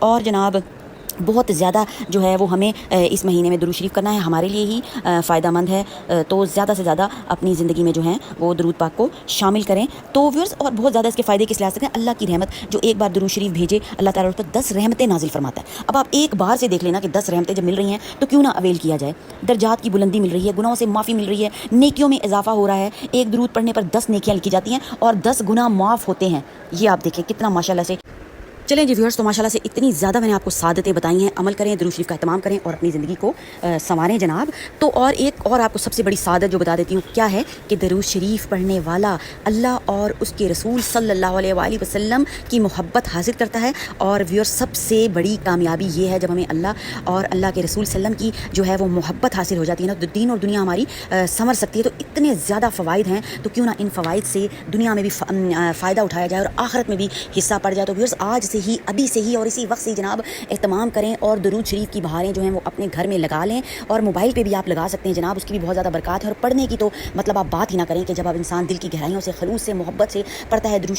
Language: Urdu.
اور جناب بہت زیادہ جو ہے وہ ہمیں اس مہینے میں درود شریف کرنا ہے، ہمارے لیے ہی فائدہ مند ہے، تو زیادہ سے زیادہ اپنی زندگی میں جو ہیں وہ درود پاک کو شامل کریں۔ تو ویورز، اور بہت زیادہ اس کے فائدے کس لحاظ سے ہیں، اللہ کی رحمت، جو ایک بار درود شریف بھیجے اللہ تعالیٰ اس پر 10 رحمتیں نازل فرماتا ہے۔ اب آپ ایک بار سے دیکھ لینا کہ 10 رحمتیں جب مل رہی ہیں تو کیوں نہ اویل کیا جائے۔ درجات کی بلندی مل رہی ہے، گناہوں سے معافی مل رہی ہے، نیکیوں میں اضافہ ہو رہا ہے، ایک درود پڑھنے پر 10 نیکیاں لکھی جاتی ہیں اور 10 گناہ معاف ہوتے ہیں۔ یہ آپ دیکھیں کتنا ماشاءاللہ سے۔ چلیں جی ویورز، تو ماشاءاللہ سے اتنی زیادہ میں نے آپ کو سعادتیں بتائی ہیں، عمل کریں، درود شریف کا اہتمام کریں اور اپنی زندگی کو سنواریں جناب۔ تو اور ایک اور آپ کو سب سے بڑی سعادت جو بتا دیتی ہوں کیا ہے کہ درود شریف پڑھنے والا اللہ اور اس کے رسول صلی اللہ علیہ وآلہ وسلم کی محبت حاصل کرتا ہے۔ اور ویورز، سب سے بڑی کامیابی یہ ہے جب ہمیں اللہ اور اللہ کے رسول صلی اللہ علیہ وسلم کی جو ہے وہ محبت حاصل ہو جاتی ہے نا، تو دین اور دنیا ہماری سنور سکتی ہے۔ تو اتنے زیادہ فوائد ہیں، تو کیوں نہ ان فوائد سے دنیا میں بھی فائدہ اٹھایا جائے اور آخرت میں بھی حصہ پڑ جائے۔ تو ویورز، آج سے ہی، ابھی سے ہی اور اسی وقت سے جناب اہتمام کریں اور درود شریف کی بہاریں جو ہیں وہ اپنے گھر میں لگا لیں، اور موبائل پہ بھی آپ لگا سکتے ہیں جناب، اس کی بھی بہت زیادہ برکات ہے۔ اور پڑھنے کی تو مطلب آپ بات ہی نہ کریں کہ جب آپ انسان دل کی گہرائیوں سے، خلوص سے، محبت سے پڑھتا ہے درود